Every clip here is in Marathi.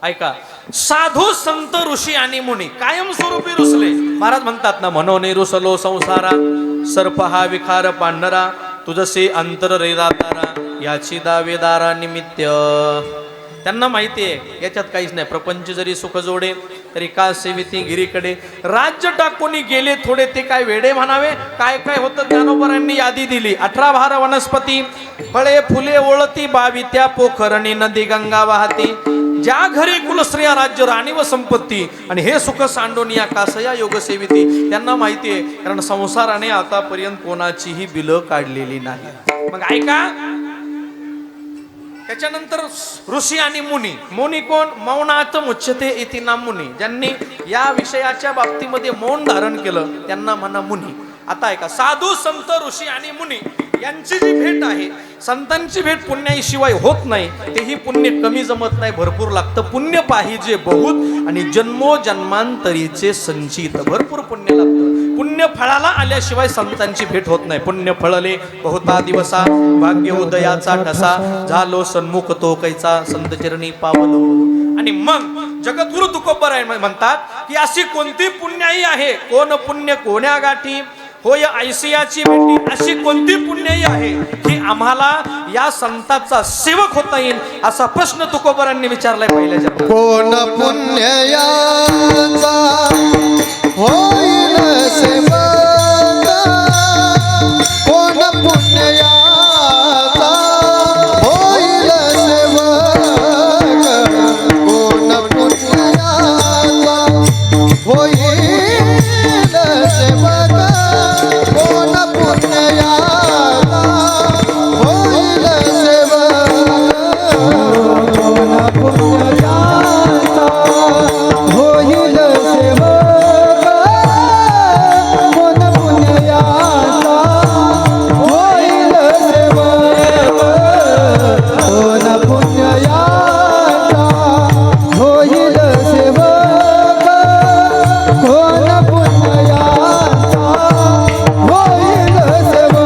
ऐका, साधू संत ऋषी आणि मुनी कायमस्वरूपी रुसले. महाराज म्हणतात ना, मनोने रुसलो संसारा, सर्प हा विखार पांढरा, तुझसे अंतर रे दातारा, याची दावेदारा निमित्त. त्यांना माहिती आहे याच्यात काहीच नाही, प्रपंच जरी सुख जोडे तरी का सेविती गिरीकडे. राज्य टाकून गेले थोडे ते काय वेडे म्हणावे. काय काय होतं ज्ञानोबरांनी यादी दिली. 18 भार वनस्पती, फळे फुले ओळती, 22 त्या पोखरणी, नदी गंगा वाहती, ज्या घरी कुलश्रेया राज्य राणी व संपत्ती, आणि हे सुख सांडून या कासया योग सेविती. त्यांना माहिती आहे, कारण संसाराने आतापर्यंत कोणाचीही बिलं काढलेली नाही. मग ऐका, त्याच्यानंतर ऋषी आणि मुनी. मुनी कोण? मौनात मुच्यते इति नाम मुनी. ज्यांनी या विषयाच्या बाबतीमध्ये मौन धारण केलं त्यांना म्हणा मुनी. आता ऐका, साधू संत ऋषी आणि मुनी यांची जी भेट आहे, संतांची भेट पुण्याशिवाय होत नाही. तेही पुण्य कमी जमत नाही, भरपूर लागतं. पुण्य पाहिजे बहुत, आणि जन्मोजन्मांतरीचे संचित भरपूर पुण्य लागतं. पुण्य फळाला आल्याशिवाय संतांची भेट होत नाही. पुण्य फळले बहुता दिवसा, भाग्य उदयाचा ठसा, झालो सन्मुख तो कैचा, संत चरणी पावलो. आणि मग जगद्गुरु तुकोबराय म्हणतात की अशी कोणती पुण्याई आहे, कोण पुण्य कोण्या गाठी, होय ऐसियाची भेटी. अशी कोणती पुण्याई आहे की आम्हाला या संतांचा सेवक होता येईल, असा प्रश्न तुकोबरांनी विचारलाय पहिल्या जन्मात. कोण पुण्यायाचा होईल सेवक, कोण पुण्यायाचा होईल सेवक, कोण पुण्यायाचा होईल सेवक, कोण पुण्यायाचा होईल सेवक, कोण पुण्यायाचा होईल सेवक, कोण पुण्यायाचा होईल सेवक, कोण पुण्यायाचा होईल सेवक, कोण पुण्यायाचा होईल सेवक.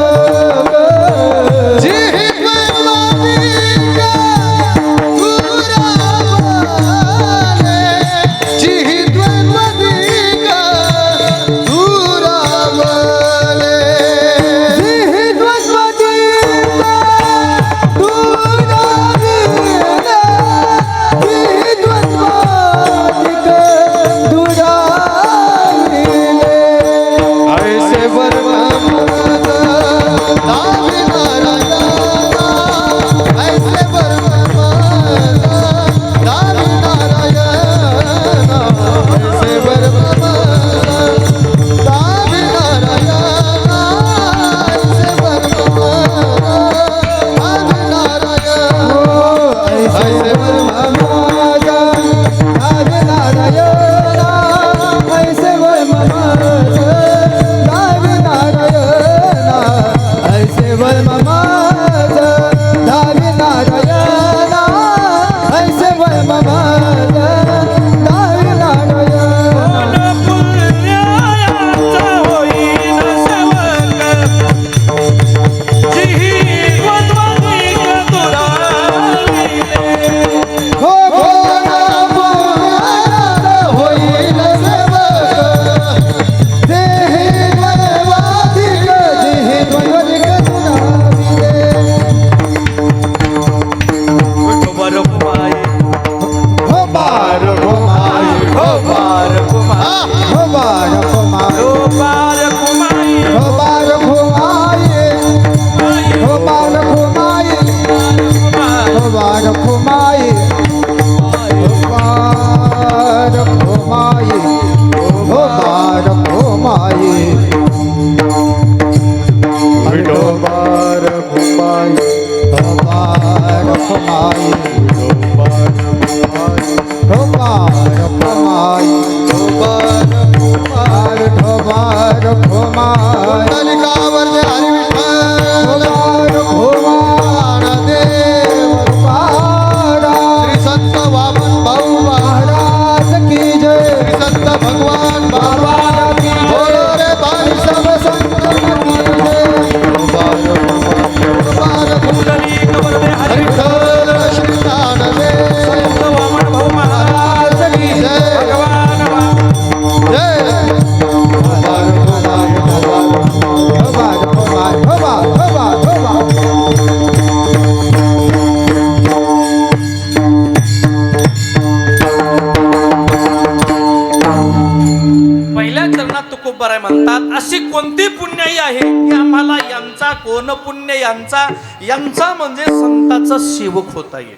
हरी हरी अशी कोणती पुण्याई आहे की आम्हाला यांचा कोण पुण्य यांचा म्हणजे संताचा सेवक होता येईल.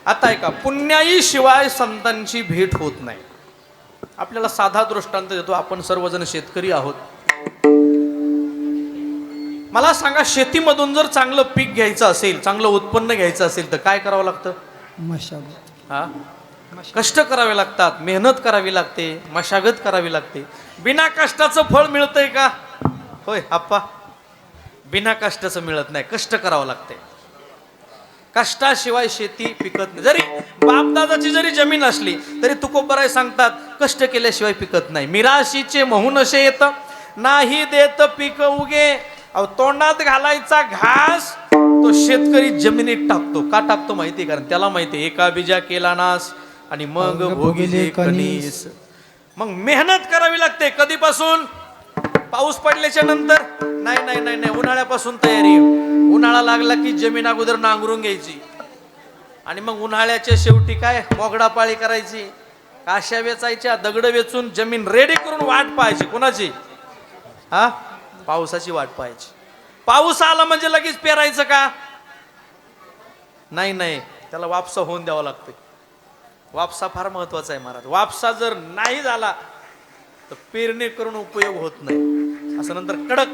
आता ऐका, पुण्याई शिवाय संतांची भेट होत नाही. आपल्याला साधा दृष्टांत देतो. आपण सर्वजण शेतकरी आहोत. मला सांगा, शेतीमधून जर चांगलं पीक घ्यायचं असेल, चांगलं उत्पन्न घ्यायचं असेल तर काय करावं लागतं? हा, कष्ट करावे लागतात, मेहनत करावी लागते, मशागत करावी लागते. बिना कष्टाचं फळ मिळतंय का? होय आप्पा, बिना कष्टाचं मिळत नाही, कष्ट करावं लागते. कष्टाशिवाय शेती पिकत नाही. जरी बापदादाची जरी जमीन असली तरी तुकोबराय सांगतात, कष्ट केल्याशिवाय पिकत नाही. मिराशीचे महून असे येत, नाही देत पीक उगे. अहो, तोंडात घालायचा घास तो शेतकरी जमिनीत टाकतो. का टाकतो माहिती? कारण त्याला माहिती एका बीजा केला नास आणि मग भोगिले कणीस. मग मेहनत करावी लागते. कधीपासून? पाऊस पडल्याच्या नंतर? नाही नाही नाही नाही, उन्हाळ्यापासून तयारी. उन्हाळा लागला की जमीन अगोदर नांगरून घ्यायची आणि मग उन्हाळ्याच्या शेवटी काय मोगडा पाळी करायची, काश्या वेचायच्या, दगड वेचून जमीन रेडी करून वाट पाहायची. कोणाची? हा, पावसाची वाट पाहायची. पाऊस आला म्हणजे लगेच पेरायचं का? नाही नाही, त्याला वापसा होऊन द्यावा लागतोय. वापसा फार महत्वाचा आहे महाराज. वापसा जर नाही झाला तर पेरणी करून उपयोग होत नाही. असं नंतर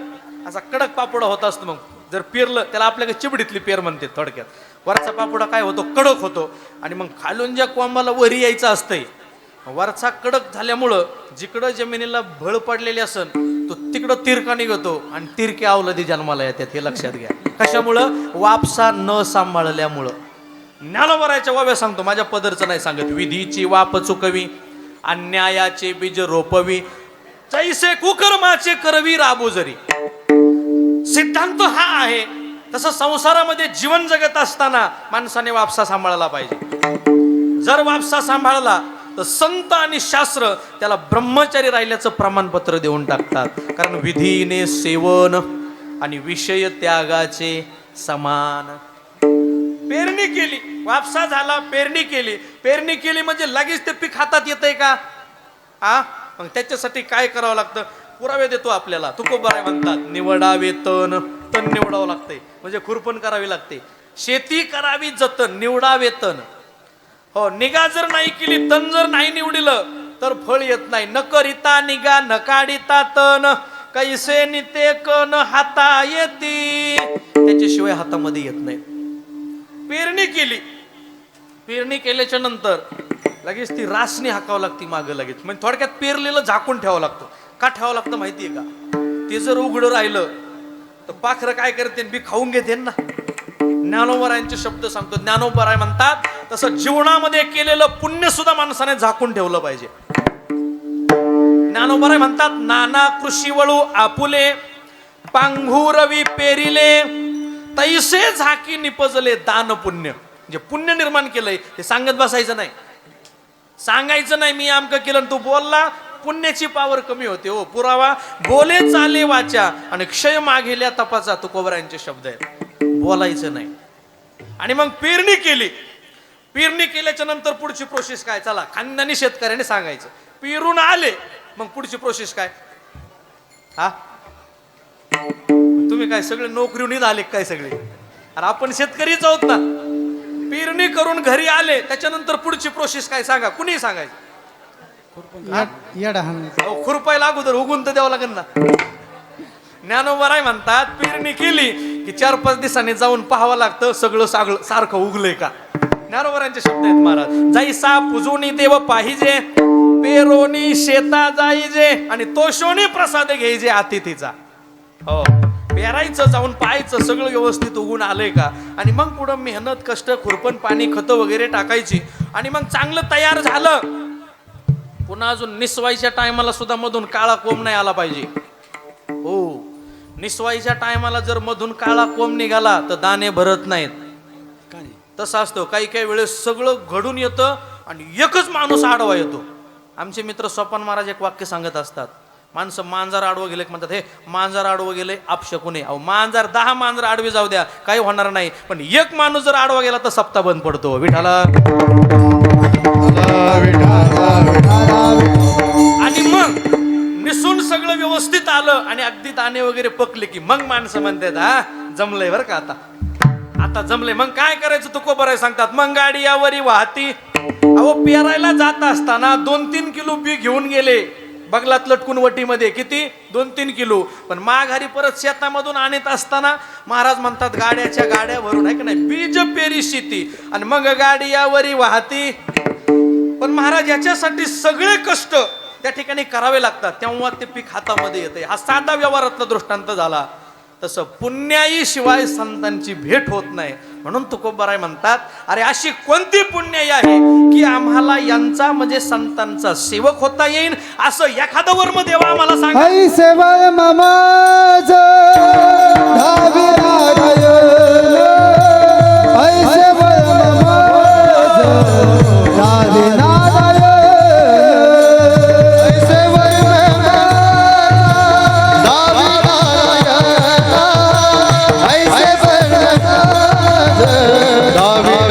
असा कडक पापुडा होत असतो. मग जर पेरलं, त्याला आपल्याकडे चिबडीतली पेर म्हणते थोडक्यात. वरचा पापुडा काय होतो? कडक होतो. आणि मग खालून ज्या कोंबाला वरी यायचं असतंय, वरचा कडक झाल्यामुळं जिकडं जमिनीला भळ पडलेली असन तो तिकडं तिरका निघतो आणि तिरके अवलदी जन्माला येतात. हे लक्षात घ्या. कशामुळं? वापसा न सांभाळल्यामुळं. ज्ञानोबरायच्या वाव्या सांगतो, माझ्या पदरचं नाही सांगत. विधीची वाप चुकवी, अन्यायाचे बीज रोपवी, जैसे कुकर्माचे करवी राबू जरी. सिद्धांत हा आहे. तसं संसारामध्ये जीवन जगत असताना माणसाने वापसा सांभाळला पाहिजे. जर वापसा सांभाळला तर संत आणि शास्त्र त्याला ब्रह्मचारी राहिल्याचं प्रमाणपत्र देऊन टाकतात. कारण विधीने सेवन आणि विषय त्यागाचे समान. पेरणी केली, वापसा झाला, पेरणी केली म्हणजे लगेच ते पीक हातात येतंय का? मग त्याच्यासाठी काय करावं लागतं? पुरावे देतो आपल्याला. तुकोबाराय म्हणतात, निवडावे तण निवडावं लागतंय. म्हणजे खुरपण करावी लागते. शेती करावी जतन, निवडावे तण. हो, निगा जर नाही केली, तण जर नाही निवडिलं तर फळ येत नाही. न करिता निगा न काढिता तण, कैसे निते कण हाता येती. त्याच्याशिवाय हातामध्ये येत नाही. पेरणी केल्याच्या नंतर लगेच ती रासणी हाकावं लागते मागं लगेच. म्हणजे थोडक्यात पेरलेलं झाकून ठेवावं लागतं. का ठेवावं लागतं माहितीये का? ते जर उघडं राहिलं तर पाखरं काय करते? बी खाऊन घेते ना. ज्ञानोबरायांचे शब्द सांगतो. ज्ञानोबराय म्हणतात, तसं जीवनामध्ये केलेलं पुण्य सुद्धा माणसाने झाकून ठेवलं पाहिजे. ज्ञानोबराय म्हणतात, नाना कृषी वळू आपुले, पांघुरवी पेरिले, तैसे झाकी निपजले दान पुण्य. म्हणजे पुण्य निर्माण केलंय हे सांगत बसायचं नाही. सांगायचं नाही मी आमकं केलं तू बोलला, पुण्याची पावर कमी होते. हो, पुरावा बोले चाले वाचा आणि क्षय मागेल्या तपाचा. तुकोबरायांचे शब्द आहेत. बोलायचं नाही. आणि मग पेरणी केल्याच्या नंतर पुढची प्रोसेस काय? चला, खानदानी शेतकऱ्याने सांगायचं. पेरून आले मग पुढची प्रोसेस काय? तुम्ही काय सगळे नोकरीहून आले काय सगळे? अरे आपण शेतकरीच आहोत ना. पेरणी करून घरी आले त्याच्यानंतर पुढची प्रोसेस काय सांगा? कुणी सांगायचं? खुरपायला अगोदर उगून तर द्यावं लागेल ना. ज्ञानोबराय म्हणतात, पेरणी केली की 4-5 दिवसांनी जाऊन पाहावं लागतं सगळं सारखं उगलंय का. ज्ञानोबरायांचे शब्द आहेत महाराज. जैसा पुजोनी देव पाहिजे, पेरोनी शेता जाईजे आणि तोषोनी प्रसाद घ्यायचे अतिथीचा. हो, पेरायचं, जाऊन पाहायचं सगळं व्यवस्थित उगून आलंय का. आणि मग पुढं मेहनत, कष्ट, खुरपण, पाणी, खतं वगैरे टाकायची. आणि मग चांगलं तयार झालं, पुन्हा अजून निसवायच्या टायमाला सुद्धा मधून काळा कोंब नाही आला पाहिजे. हो, निसवायच्या टायमाला जर मधून काळा कोंब निघाला तर दाणे भरत नाहीत. तसं असतं. काही वेळेस सगळं घडून येतं आणि एकच माणूस आडवा येतो. आमचे मित्र सोपान महाराज एक वाक्य सांगत असतात. माणसं मांजर आडवं गेले म्हणतात, हे मांजर आडवं गेले अपशकुने. अहो, मांजर 10 मांजर आडवी जाऊ द्या, काही होणार नाही. पण एक माणूस जर आडवा गेला तर सप्ताह बंद पडतो. विठाला. आणि मग निसून सगळं व्यवस्थित आलं दाणे वगैरे पकले की मग माणसं म्हणतात हा जमलंय बरं का आता जमलंय. मग काय करायचं तुकोबराय सांगतात, मग गाडी यावरी वाहती. अहो पेरायला जात असताना 2-3 किलो बी घेऊन गेले बगलात लटकून वटीमध्ये, किती 2-3 किलो. पण माघारी परत शेतामधून आणत असताना महाराज म्हणतात गाड्याच्या गाड्या भरून आहे का नाही बीज पेरी शेती आणि मग गाडी यावरी वाहती. पण महाराज याच्यासाठी सगळे कष्ट त्या ठिकाणी करावे लागतात तेव्हा ते पीक हातामध्ये येते. हा साधा व्यवहारातला दृष्टांत झाला. तसं पुण्याई शिवाय संतांची भेट होत नाही. म्हणून तुकोबाराय म्हणतात अरे अशी कोणती पुण्याई आहे की आम्हाला यांचा म्हणजे संतांचा सेवक होता येईल असं एखादं वर्म देवा आम्हाला सांगा. आई सेवळ ममाज धावी नारायण, आई सेवळ ममाज धावी नारायण, आई सेवळ ममाज धावी नारायण, आई सेवळ ममाज धावी नारायण.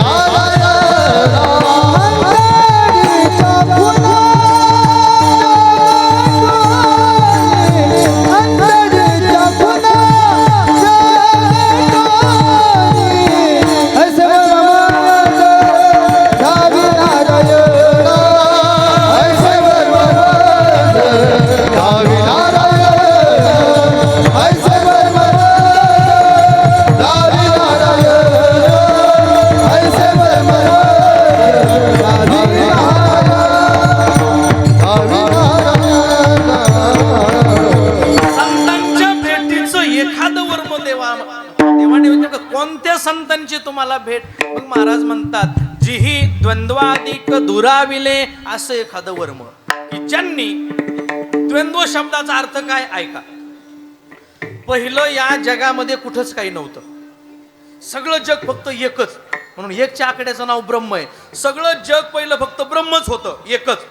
अंतरीच्या पुन्हा कोणत्या संतांची तुम्हाला भेट. मग महाराज म्हणतात जिही द्वंद्वाधिक दुराविले असं एखादं वर्म की ज्यांनी द्वंद्व शब्दाचा अर्थ काय ऐका. पहिलं या जगामध्ये कुठंच काही नव्हतं, सगळं जग फक्त एकच, म्हणून एकच्या आकड्याचं नाव ब्रह्म आहे. सगळं जग पहिलं फक्त ब्रह्मच होतं, एकच.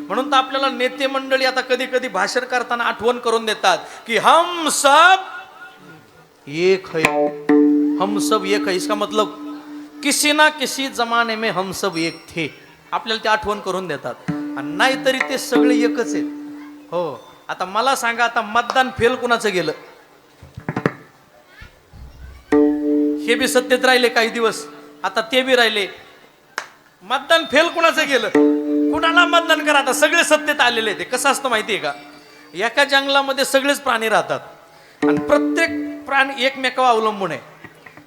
म्हणून तर आपल्याला नेते मंडळी आता कधी कधी भाषण करताना आठवण करून देतात की हम सब एक है, हम सब एक है. इसका मतलब किसी ना किसी जमाने में हम सब एक थे. आपल्याला ते आठवण करून देतात. आणि नाहीतरी ते सगळे एकच आहेत. हो आता मला सांगा, आता मतदान फेल कुणाचं गेलं हे बी सत्तेत राहिले काही दिवस, आता ते बी राहिले. मतदान फेल कुणाचं गेलं, कुणाला मतदान करा, आता सगळे सत्तेत आलेले. ते कसं असतं माहितीये का, एका जंगलामध्ये सगळेच प्राणी राहतात आणि प्रत्येक प्राणी एकमेकावर अवलंबून आहे.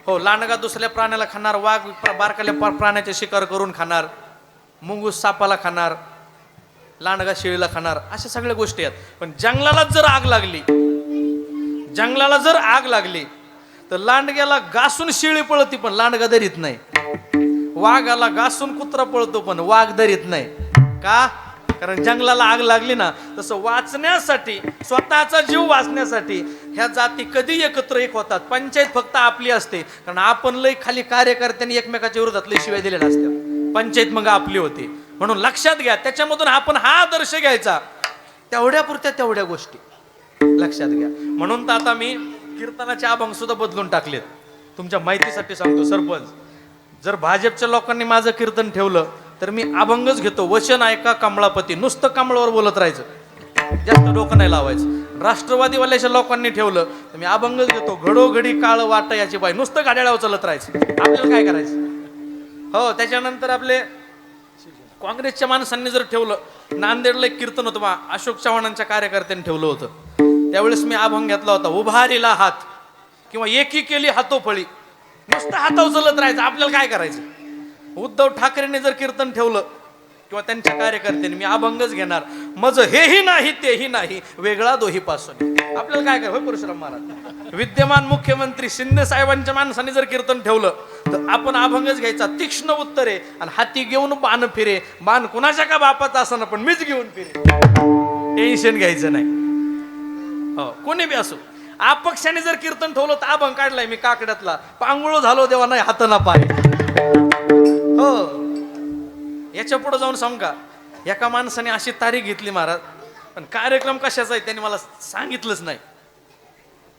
हो लांडगा दुसऱ्या प्राण्याला खाणार, वाघ बारकाल्या प्राण्याचे शिकार करून खाणार, मुंगूस सापाला खाणार, लांडगा शेळीला खाणार, अशा सगळ्या गोष्टी आहेत. पण जंगलाला जर आग लागली तर लांडग्याला घासून शेळी पळती पण लांडगा धरीत नाही. वाघाला घासून कुत्रा पळतो पण वाघ धरीत नाही. का? कारण जंगलाला आग लागली ना, तसं वाचण्यासाठी, स्वतःचा जीव वाचण्यासाठी ह्या जाती कधी एकत्र एक होतात. पंचायत फक्त आपली असते, कारण आपण लय खाली कार्यकर्त्यांनी एकमेकाच्या विरोधात लय शिवाय दिलेल्या असतात. पंचायत मग आपली होती. म्हणून लक्षात घ्या, त्याच्यामधून आपण हा आदर्श घ्यायचा. तेवढ्या पुरत्या तेवढ्या गोष्टी लक्षात घ्या. म्हणून तर आता मी कीर्तनाचे अभंग सुद्धा बदलून टाकलेत. तुमच्या माहितीसाठी सांगतो सरपंच, जर भाजपच्या लोकांनी माझं कीर्तन ठेवलं तर मी अभंगच घेतो. वचन ऐका कमळापती, नुसतं कमळावर बोलत राहायचं, जास्त डोकं नाही लावायचं. राष्ट्रवादीवाल्याच्या लोकांनी ठेवलं तर मी अभंगच घेतो. घडोघडी काळ वाट याची बाई, नुसतं गाड्याळावर चालत राहायचं. आपल्याला काय करायचं. हो त्याच्यानंतर आपले काँग्रेसच्या माणसांनी जर ठेवलं, नांदेडला एक कीर्तन होतं बा, अशोक चव्हाणांच्या कार्यकर्त्यांनी ठेवलं होतं. त्यावेळेस मी अभंग घेतला होता, उभारीला हात किंवा एकी केली हातोफळी, नुसतं हातावर चालत राहायचं. आपल्याला काय करायचं. उद्धव ठाकरेंनी जर कीर्तन ठेवलं किंवा त्यांच्या कार्यकर्त्यांनी, मी अभंगच घेणार. मज हेही नाही तेही नाही, वेगळा दोही पासून. आपल्याला काय करायचं. परशुराम महाराज, विद्यमान मुख्यमंत्री शिंदे साहेबांच्या माणसांनी जर कीर्तन ठेवलं तर आपण अभंगच घ्यायचा. तीक्ष्ण उत्तरे आणि हाती घेऊन बाण फिरे, बाण कुणाच्या का बापाचा असं ना पण मीच घेऊन फिरे. टेन्शन घ्यायचं नाही. हो कोणी बी असो. अपक्षाने जर कीर्तन ठेवलं तर अभंग काढलाय मी काकड्यातला, पांगुळ झालो देवा नाही हात ना पाय. हो याच्या पुढे जाऊन सांगू का, एका माणसाने अशी तारीख घेतली महाराज, पण कार्यक्रम कशाचा आहे त्यांनी मला सांगितलंच नाही.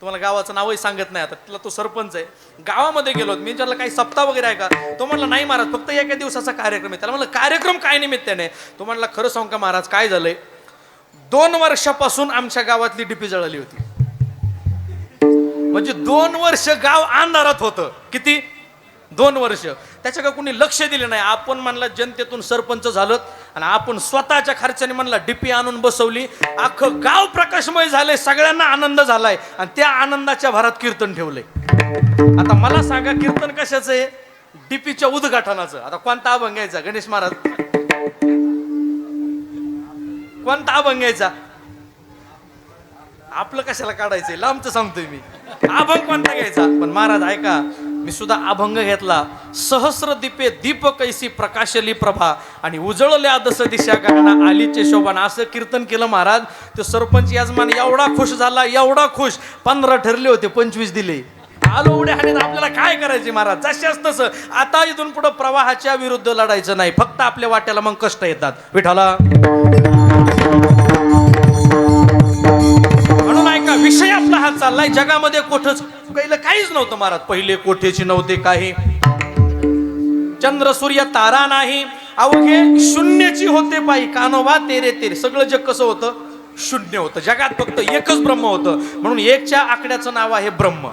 तुम्हाला गावाचं नावही सांगत नाही. आता तिला तो सरपंच आहे. गावामध्ये गेलो मी, विचारलं काही सप्ताह वगैरे आहे का. तो म्हणला नाही महाराज फक्त एका दिवसाचा कार्यक्रम आहे. त्याला म्हणलं कार्यक्रम काय निमित्ताने. तो म्हणला खरं सांगू का महाराज काय झालंय, 2 वर्षापासून आमच्या गावातली डीपी जळाली होती. म्हणजे 2 वर्ष गाव अंधारात होतं. किती? 2 वर्ष. त्याच्याकडे कुणी लक्ष दिले नाही. आपण म्हणला जनतेतून सरपंच झालं आणि आपण स्वतःच्या खर्चाने म्हणला डीपी आणून बसवली. अख्खं गाव प्रकाशमय झालंय, सगळ्यांना आनंद झालाय आणि त्या आनंदाच्या भरात कीर्तन ठेवलंय. आता मला सांगा, कीर्तन कशाचं आहे? डीपीच्या उद्घाटनाचं. आता कोणता अभंग घ्यायचा? गणेश महाराज कोणता अभंग घ्यायचा? आपलं कशाला काढायचंय? लांबचं सांगतोय मी. अभंग कोणता घ्यायचा? पण महाराज ऐका, मी सुद्धा अभंग घेतला. सहस्र दीपे दीप कैसी प्रकाशली प्रभा आणि उजळल्या दस दिशा गगना आलीचे शोभन, असं कीर्तन केलं महाराज. तो सरपंच यजमान एवढा खुश झाला, एवढा खुश. 15 ठरले होते, 25 दिले. आलो उड्या हाणीत. आपल्याला काय करायचे महाराज? जशाच तसं. आता इथून पुढे प्रवाहाच्या विरुद्ध लढायचं नाही, फक्त आपल्या वाट्याला मग कष्ट येतात. विठाला म्हणून ऐका, विषय आपला हा चाललाय. जगामध्ये कोठच पहिलं काहीच नव्हतं महाराज. पहिले कोठेची नव्हते काही, चंद्र सूर्य तारा नाही, अवघे शून्याची होते पायी. कानोबा तेरे तेरे. सगळं जग कसं होतं? शून्य होतं. जगात फक्त एकच ब्रह्म होतं. म्हणून 1च्या आकड्याचं नाव आहे ब्रह्म.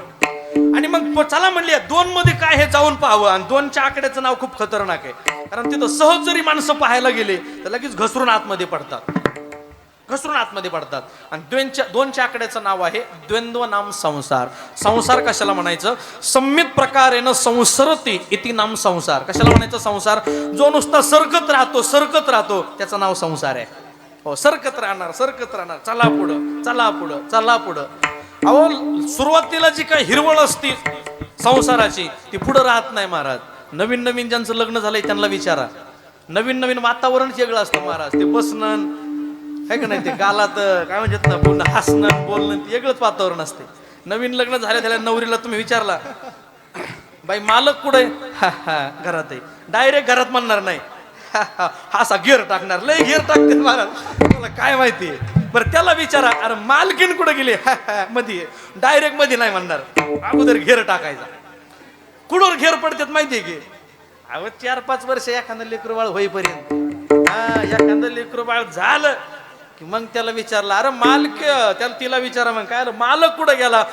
आणि मग चला म्हणले 2 मध्ये काय हे जाऊन पाहावं. आणि 2च्या आकड्याचं नाव खूप खतरनाक आहे, कारण तिथं सहज जरी माणसं पाहायला गेले तर लगेच घसरून आतमध्ये पडतात. आणि 2च्या आकड्याचं नाव आहे द्वंद्व नाम संसार. संसार कशाला म्हणायचं? संमित प्रकारेनं संसरती इति नाम संसार. कशाला म्हणायचं संसार? जो नुसता सरकत राहतो त्याचं नाव संसार आहे. हो, सरकत राहणार. चला पुढं. अहो, सुरुवातीला जी काही हिरवळ असती संसाराची ती पुढं राहत नाही महाराज. नवीन ज्यांचं लग्न झालंय त्यांना विचारा. नवीन वातावरण वेगळं असतं महाराज. ते बसणं आहे का नाही, ते गालात काय म्हणतात ना, पुन्हा हसणं बोलणं, वेगळंच वातावरण असते. नवीन लग्न झाल्या नवरीला तुम्ही विचारला, बाई मालक कुठे? घरात आहे. डायरेक्ट घरात म्हणणार नाही, असा गिअर टाकणार. लय गिअर टाकते महाराज, मला काय माहिती. बरं त्याला विचारा, अरे मालकीन कुठे गेले? मध्ये. डायरेक्ट मध्ये नाही म्हणणार, अगोदर घेर टाकायचा. कुठवर घेर पडतात माहितीये की? अहो 4-5 वर्ष एखादं लेकरू बाळ होईपर्यंत, एखादं लेकरू बाळ झालं की मग त्याला विचारलं, अरे मालक, तिला विचारा मग काय मालक कुठं गेला?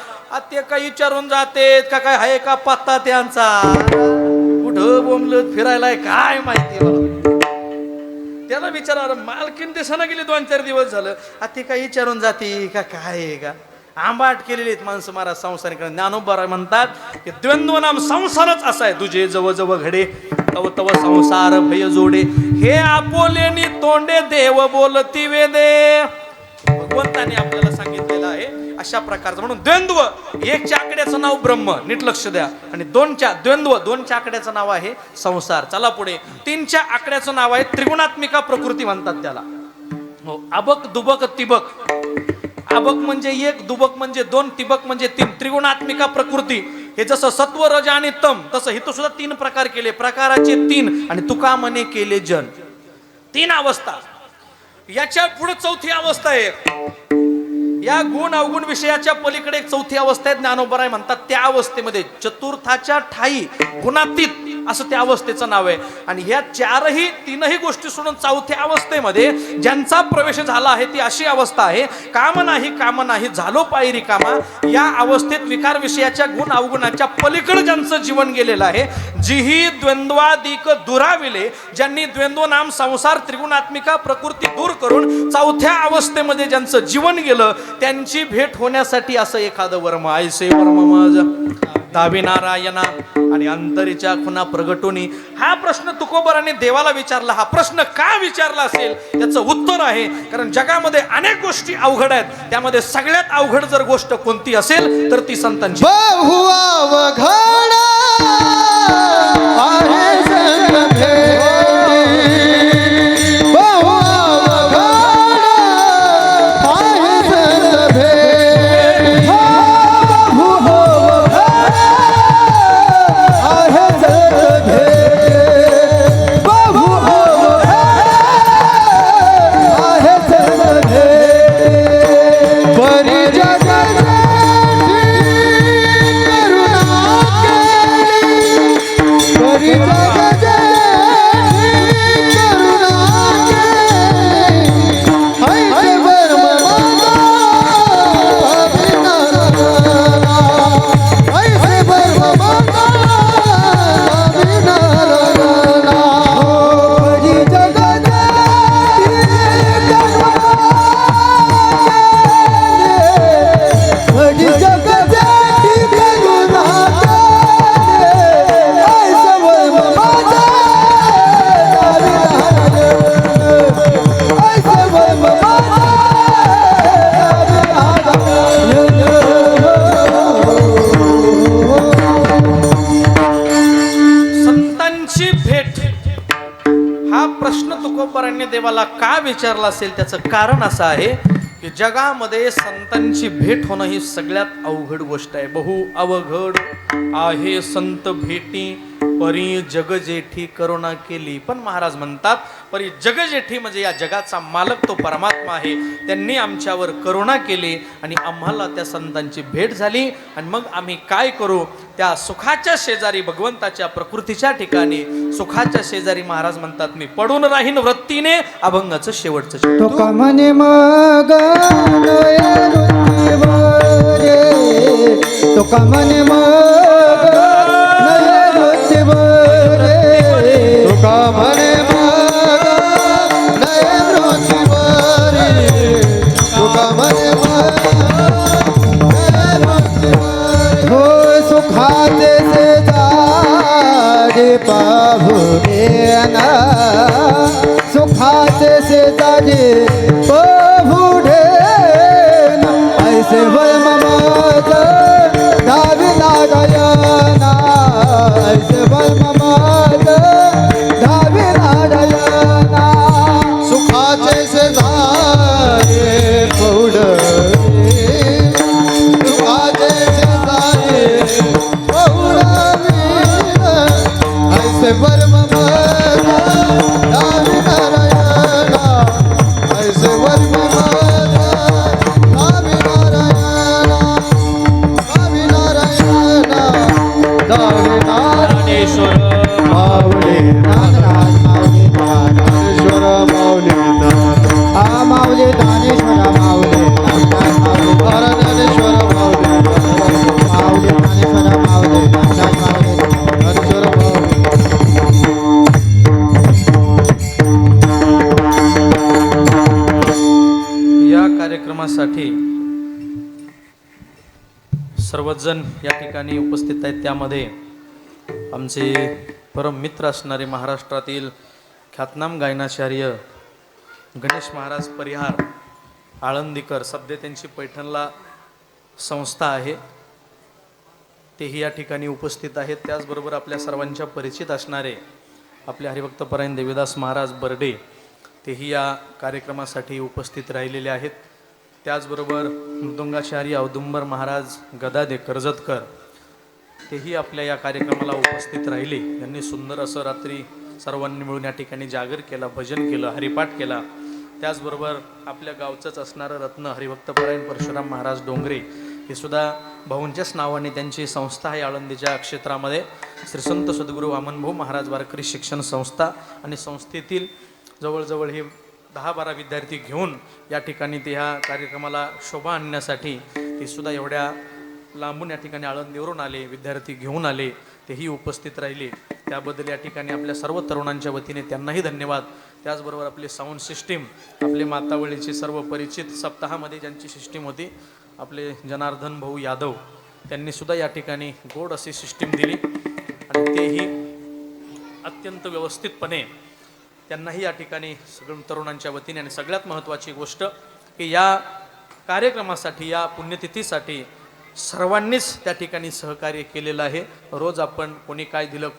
ते काय विचारून जाते का काय आहे का पत्ता त्यांचा? कुठं बोंबलत फिरायलाय काय माहिती मला. त्याला विचारा, अरे मालकीन दिसाना गेली 2-4 दिवस झालं, ते काय विचारून जाते का काय आहे का? आंबाट केलेली आहेत माणसं महाराज संसारिक. ज्ञानोबा म्हणतात की द्वंद्व नाम संसारच असा आहे. तुझे जवळ घडे तव तव संसार भय जोडे, हे आपोलेनी तोंडे देव बोलती वेदे. भगवंताने आपल्याला सांगितलेलं आहे अशा प्रकारचं. म्हणून द्वंद्व 1च्या आकड्याचं नाव ब्रह्म, नीट लक्ष द्या. आणि 2च्या आकड्याचं नाव आहे संसार. चला पुढे. 3च्या आकड्याचं नाव आहे त्रिगुणात्मिका प्रकृती म्हणतात त्याला. हो, अबक दुबक तिबक. अबक म्हणजे 1, दुबक म्हणजे 2, तिबक म्हणजे 3. त्रिगुणात्मिका प्रकृती. हे जसं सत्व रज आणि तम, तसं इथं सुद्धा 3 प्रकार केले. प्रकाराचे 3 आणि तुका म्हणे केले जन. 3 अवस्था. याच्या पुढे 4थी अवस्था आहे. या गुण अवगुण विषयाच्या पलीकडे एक 4थी अवस्था आहे. ज्ञानोबराय म्हणतात त्या अवस्थेमध्ये चतुर्थाच्या ठाई गुणातीत असं त्या अवस्थेचं नाव आहे. आणि ह्या 3ही गोष्टी सोडून 4थ्या अवस्थेमध्ये ज्यांचा प्रवेश झाला आहे ती अशी अवस्था आहे, काम नाही झालो पायरी कामा. या अवस्थेत विकार विषयाच्या गुण अवगुणाच्या पलीकडे ज्यांचं जीवन गेलेलं आहे, जीही द्वंद्वादिक दुराविले, ज्यांनी द्वंद्व नाम संसार त्रिगुणात्मिका प्रकृती दूर करून 4थ्या अवस्थेमध्ये ज्यांचं जीवन गेलं, त्यांची भेट होण्यासाठी असं एखादं वर्म. ऐसे वर्म माझ दावी नारायणा आणि अंतरीच्या खुना प्रगटोनी. हा प्रश्न तुकोबराने देवाला विचारला. हा प्रश्न का विचारला असेल त्याचं उत्तर आहे, कारण जगामध्ये अनेक गोष्टी अवघड आहेत. त्यामध्ये सगळ्यात अवघड जर गोष्ट कोणती असेल तर ती संतांची. कृष्ण तुकोबारांनी देवाला का विचारलं असेल त्याचं कारण असं आहे की जगामध्ये संतांची भेट होणं ही सगळ्यात अवघड गोष्ट आहे. बहु अवघड आहे संत भेटी, परी जग जेठी करुणा केली. पण महाराज म्हणतात परी जग जेठी म्हणजे या जगाचा मालक तो परमात्मा आहे. त्यांनी आमच्यावर करुणा केली आणि आम्हाला त्या संतांची भेट झाली. आणि मग आम्ही काय करू? त्या सुखाच्या शेजारी, भगवंताच्या प्रकृतीच्या ठिकाणी सुखाच्या शेजारी महाराज म्हणतात मी पडून राहीन वृत्तीने अभंगाचं शेवटचं शेवट. तो का म्हणे मग नये रे, तो का म्हणे मग नये रे, तो का म्हणे मग नये रे, तो का म्हणे मग हो सुखाचे से जागे पाहुणे ना, सुखाचे से जागे पाहुणे ना, ऐसे वय ममाज धावी लागायना, ऐसे वय ममाज धावी लागायना, सुखाचे से जागे पाहुणे, सुखाचे से जागे पाहुणे, ऐसे वय ममाज धावी नारायणा, ऐसे वय ममाज धावी नारायणा, धावी नारायणा, धावी ज्ञानेश्वर माऊली नारायण, माऊली ज्ञानेश्वर माऊली आ माऊली ज्ञानेश्वर माऊली ज्ञानेश्वर माऊली माऊली ज्ञानेश्वर माऊली ज्ञानेश्वर माऊली. या कार्यक्रमासाठी सर्वजण या ठिकाणी उपस्थित आहेत. त्यामध्ये आमचे परम मित्र असणारे महाराष्ट्रातील ख्यातनाम गायनाचार्य गणेश महाराज परिहार आळंदीकर, सध्या त्यांची पैठणला संस्था आहे, तेही या ठिकाणी उपस्थित आहेत. त्याचबरोबर आपल्या सर्वांच्या परिचित असणारे आपले हरिभक्तपरायण देवीदास महाराज बर्डे, तेही या कार्यक्रमासाठी उपस्थित राहिलेले आहेत. त्याचबरोबर मृदुंगाचार्य औदुंबर महाराज गदादे कर्जतकर, तेही आपल्या या कार्यक्रमाला उपस्थित राहिले. यांनी सुंदर असं रात्री सर्वांनी मिळून या ठिकाणी जागर केला, भजन केलं, हरिपाठ केला. त्याचबरोबर आपल्या गावचंच असणारं रत्न हरिभक्तपरायण परशुराम महाराज डोंगरे, हे सुद्धा भाऊंच्याच नावाने त्यांची संस्था आहे आळंदीच्या क्षेत्रामध्ये, श्री संत सद्गुरू वामनभाऊ महाराज वारकरी शिक्षण संस्था. आणि संस्थेतील जवळजवळ हे 10-12 विद्यार्थी घेऊन या ठिकाणी ते ह्या कार्यक्रमाला शोभा आणण्यासाठी ते सुद्धा एवढ्या लांबून या ठिकाणी आळंदीवरून आले, विद्यार्थी घेऊन आले, तेही उपस्थित राहिले. त्याबद्दल या ठिकाणी आपल्या सर्व तरुणांच्या वतीने त्यांनाही धन्यवाद. त्याचबरोबर आपली साऊंड सिस्टीम, आपले मातावळीची सर्व परिचित सप्ताहामध्ये ज्यांची सिस्टीम होती, आपले जनार्दन भाऊ यादव, त्यांनी सुद्धा या ठिकाणी गोड अशी सिस्टीम दिली आणि तेही अत्यंत व्यवस्थितपणे त्यांनाही या ठिकाणी सगळ्या तरुणांच्या वतीने. आणि सगळ्यात महत्त्वाची गोष्ट की या कार्यक्रमासाठी, या पुण्यतिथीसाठी सर्वांनीच त्या ठिकाणी सहकार्य केलेलं आहे. रोज आपण कोणी काय दिलं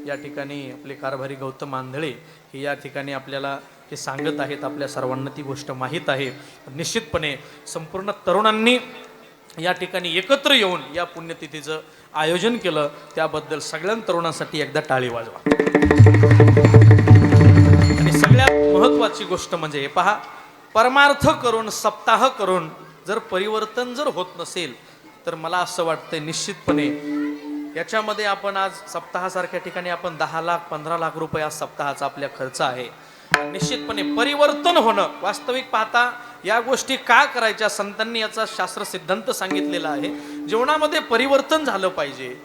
या ठिकाणी आपले कारभारी गौतम आंधळे हे या ठिकाणी आपल्याला ते सांगत आहेत. आपल्या सर्वांना ती गोष्ट माहीत आहे. निश्चितपणे संपूर्ण तरुणांनी या ठिकाणी एकत्र येऊन या पुण्यतिथीचं आयोजन केलं, त्याबद्दल सगळ्या तरुणांसाठी एकदा टाळी वाजवा. आणि सगळ्यात महत्त्वाची गोष्ट म्हणजे हे पहा, परमार्थ करून, सप्ताह करून जर परिवर्तन जर होत नसेल तर मला असं वाटतंय निश्चितपणे याच्यामध्ये आपण आज सप्ताहासारख्या ठिकाणी आपण 10 लाख 15 लाख रुपये आज सप्ताहाचा आपल्या खर्च आहे. निश्चितपणे परिवर्तन होणं, वास्तविक पाहता या गोष्टी का करायच्या, संतांनी याचा शास्त्र सिद्धांत सांगितलेला आहे. जीवनामध्ये परिवर्तन झालं पाहिजे.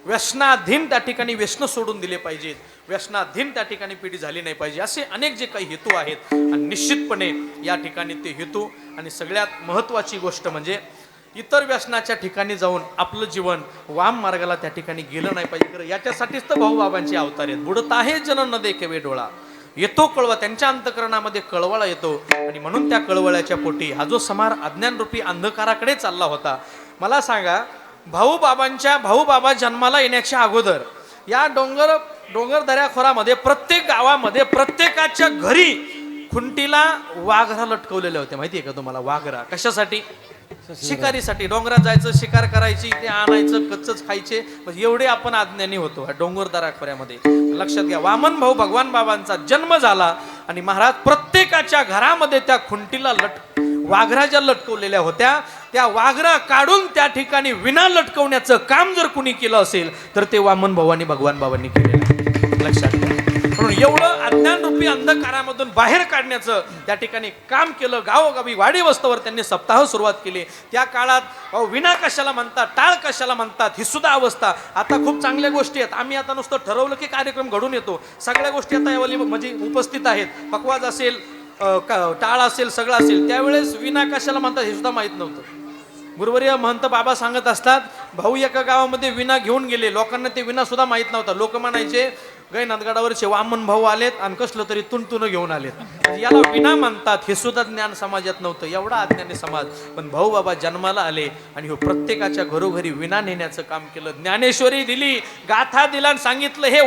व्यसनाधीन त्या ठिकाणी व्यसन सोडून दिले पाहिजेत, व्यसनाधीन त्या ठिकाणी पिढी झाली नाही पाहिजे, असे अनेक जे काही हेतू आहेत. आणि निश्चितपणे या ठिकाणी ते हेतू आणि सगळ्यात महत्त्वाची गोष्ट म्हणजे इतर व्यसनाच्या ठिकाणी जाऊन आपलं जीवन वाम मार्गाला त्या ठिकाणी गेलं नाही पाहिजे. याच्यासाठीच तर भाऊबाबांचे अवतार आहेत. बुडत आहे जन न देखेवे डोळा, येतो कळवा, त्यांच्या अंतकरणामध्ये कळवळा येतो. आणि म्हणून त्या कळवळ्याच्या पोटी हा जो समार अज्ञानरूपी अंधकाराकडे चालला होता. मला सांगा, भाऊ बाबा जन्माला येण्याच्या अगोदर या डोंगर दऱ्याखोरामध्ये प्रत्येक गावामध्ये प्रत्येकाच्या घरी खुंटीला वाघरा लटकवलेल्या होत्या. माहितीये का तुम्हाला? वाघरा कशासाठी? शिकारीसाठी. डोंगरात जायचं, शिकार करायची, ते आणायचं, कच्चच खायचे. म्हणजे एवढे आपण अज्ञानी होतो डोंगर दऱ्याखोऱ्यामध्ये. लक्षात घ्या, वामन भाऊ भगवान बाबांचा जन्म झाला आणि महाराज प्रत्येकाच्या घरामध्ये त्या खुंटीला वाघरा ज्या लटकवलेल्या होत्या त्या वाघरा काढून त्या ठिकाणी विना लटकवण्याचं काम जर कुणी केलं असेल तर ते वामन भाऊ आणि भगवान बाबांनी केलेलं. लक्षात घ्या. म्हणून एवढं अज्ञान रूपी अंधकारामधून बाहेर काढण्याचं त्या ठिकाणी काम केलं. गावोगावी वाडी वस्तीवर त्यांनी सप्ताह सुरुवात केली. त्या काळात विना कशाला म्हणतात, टाळ कशाला म्हणतात, ही सुद्धा अवस्था. आता खूप चांगल्या गोष्टी आहेत. आम्ही आता नुसतं ठरवलं की कार्यक्रम घडून येतो. सगळ्या गोष्टी आता यावली म्हणजे उपस्थित आहेत. पकवाज असेल, टाळ असेल, सगळं असेल. त्यावेळेस विना कशाला म्हणतात हे सुद्धा माहित नव्हतं. गुरुवर्य महंत बाबा सांगत असतात, भाऊ एका गावामध्ये विना घेऊन गेले. लोकांना ते विना सुद्धा माहित नव्हता. लोक म्हणायचे गैनाथगडावरचे वामन भाऊ आलेत आणि कसलं तरी तुणतुन घेऊन आलेत, याला विना म्हणतात. हे सुद्धा ज्ञान समाजात नव्हतं. एवढा अज्ञानी समाज. पण भाऊ बाबा जन्माला आले आणि प्रत्येकाच्या घरोघरी विना नेण्याचं काम केलं. ज्ञानेश्वरी दिली, गाथा दिला आणि सांगितलं हे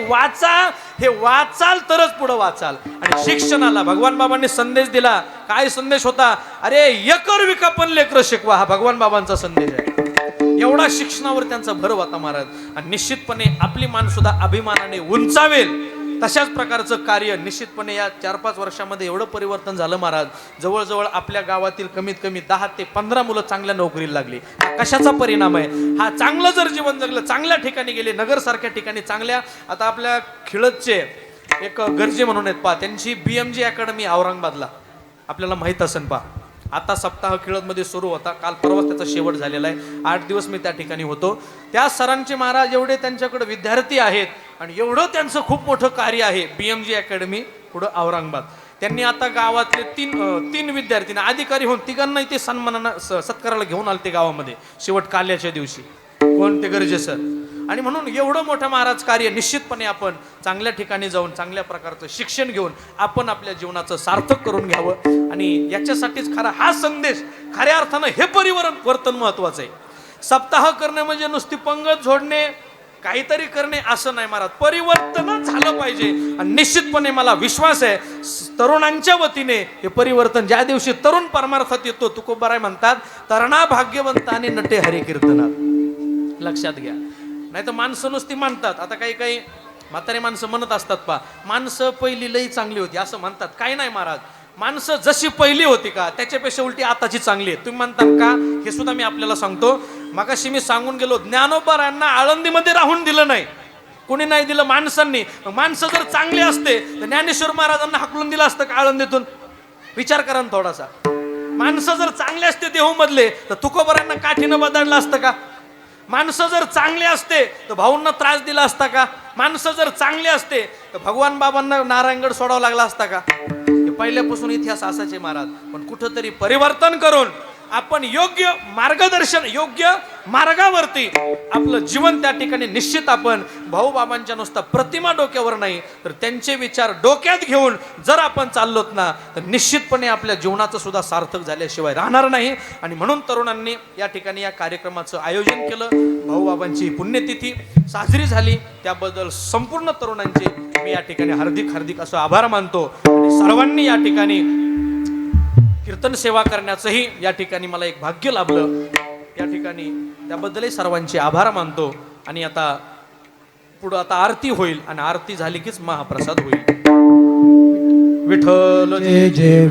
वाचाल तरच पुढं वाचाल. आणि शिक्षणाला भगवान बाबांनी संदेश दिला. काय संदेश होता? अरे एकर विकापन लेकर शिकवा, हा भगवान बाबांचा संदेश आहे. एवढा शिक्षणावर त्यांचा भर होता महाराज. आणि निश्चितपणे आपली मान सुद्धा अभिमानाने उंचावेल तशाच प्रकारचं कार्य निश्चितपणे या 4-5 वर्षामध्ये एवढं परिवर्तन झालं महाराज. जवळजवळ आपल्या गावातील कमीत कमी 10 ते 15 मुलं चांगल्या नोकरीला लागली. हा कशाचा परिणाम आहे? हा चांगलं जर जीवन जगलं, चांगल्या ठिकाणी गेले, नगर सारख्या ठिकाणी चांगल्या. आता आपल्या खिळतचे एक गरजे म्हणून आहेत पहा, त्यांची BMG अकॅडमी औरंगाबादला आपल्याला माहित असेल पहा. आता सप्ताह खिळतमध्ये सुरू होता. काल परवा त्याचा शेवट झालेला आहे. 8 दिवस मी त्या ठिकाणी होतो. त्या सरांचे महाराज एवढे त्यांच्याकडे विद्यार्थी आहेत आणि एवढं त्यांचं खूप मोठं कार्य आहे. BMG अकॅडमी पुढं औरंगाबाद. त्यांनी आता गावातले तीन विद्यार्थी अधिकारी होऊन तिघांना ते सन्मानानं सत्काराला घेऊन आले ते गावामध्ये शेवट काल्याच्या दिवशी. कोण? ते गरजे सर. आणि म्हणून एवढं मोठं महाराज कार्य निश्चितपणे आपण चांगल्या ठिकाणी जाऊन चांगल्या प्रकारचं शिक्षण घेऊन आपण आपल्या जीवनाचं सार्थक करून घ्यावं. आणि याच्यासाठीच खरा हा संदेश, खऱ्या अर्थानं हे परिवर्तन महत्वाचं आहे. सप्ताह करणे म्हणजे नुसती पंगत झोडणे, काहीतरी करणे असं नाही महाराज. परिवर्तनच झालं पाहिजे. आणि निश्चितपणे मला विश्वास आहे तरुणांच्या वतीने हे परिवर्तन ज्या दिवशी तरुण परमार्थात येतो, तुकोबाराय म्हणतात तरणा भाग्यवंत आणि नटे हरी कीर्तनात. लक्षात घ्या. नाही तर माणसं नुसती म्हणतात. आता काही म्हातारे माणसं म्हणत असतात पा, माणसं पहिली लई चांगली होती असं म्हणतात. काही नाही महाराज, माणसं जशी पहिली होती का त्याच्यापेक्षा उलटी आताची चांगली आहे. तुम्ही म्हणता का? हे सुद्धा मी आपल्याला सांगतो. मगाशी मी सांगून गेलो, ज्ञानोबारायांना आळंदीमध्ये राहून दिलं नाही. कोणी नाही दिलं? माणसांनी. माणसं जर चांगली असते तर ज्ञानेश्वर महाराजांना हाकलून दिलं असतं का आळंदीतून? विचार करा ना थोडासा. माणसं जर चांगले असते देहूमधले तर तुकोबारायांना काठीनं बदललं असतं का? माणसं जर चांगले असते तर भाऊंना त्रास दिला असता का? माणसं जर चांगले असते तर भगवान बाबांना नारायणगड सोडावा लागला असता का? हे पहिल्यापासून इतिहास असायचे महाराज. पण कुठंतरी परिवर्तन करून आपण योग्य मार्गदर्शन, योग्य मार्गावरती आपलं जीवन त्या ठिकाणी निश्चित आपण भाऊ बाबांच्या नुसता प्रतिमा डोक्यावर नाही तर त्यांचे विचार डोक्यात घेऊन जर आपण चाललोत ना तर निश्चितपणे आपल्या जीवनाचं सुद्धा सार्थक झाल्याशिवाय राहणार नाही. आणि म्हणून तरुणांनी या ठिकाणी या कार्यक्रमाचं आयोजन केलं. भाऊ बाबांची पुण्यतिथी साजरी झाली. त्याबद्दल संपूर्ण तरुणांचे मी या ठिकाणी हार्दिक असं आभार मानतो. आणि सर्वांनी या ठिकाणी कीर्तन सेवा करण्याचंही या ठिकाणी मला एक भाग्य लाभलं. या ठिकाणी त्याबद्दलही सर्वांचे आभार मानतो. आणि आता पुढं आता आरती होईल आणि आरती झाली कीच महाप्रसाद होईल. विठ्ठल जय जय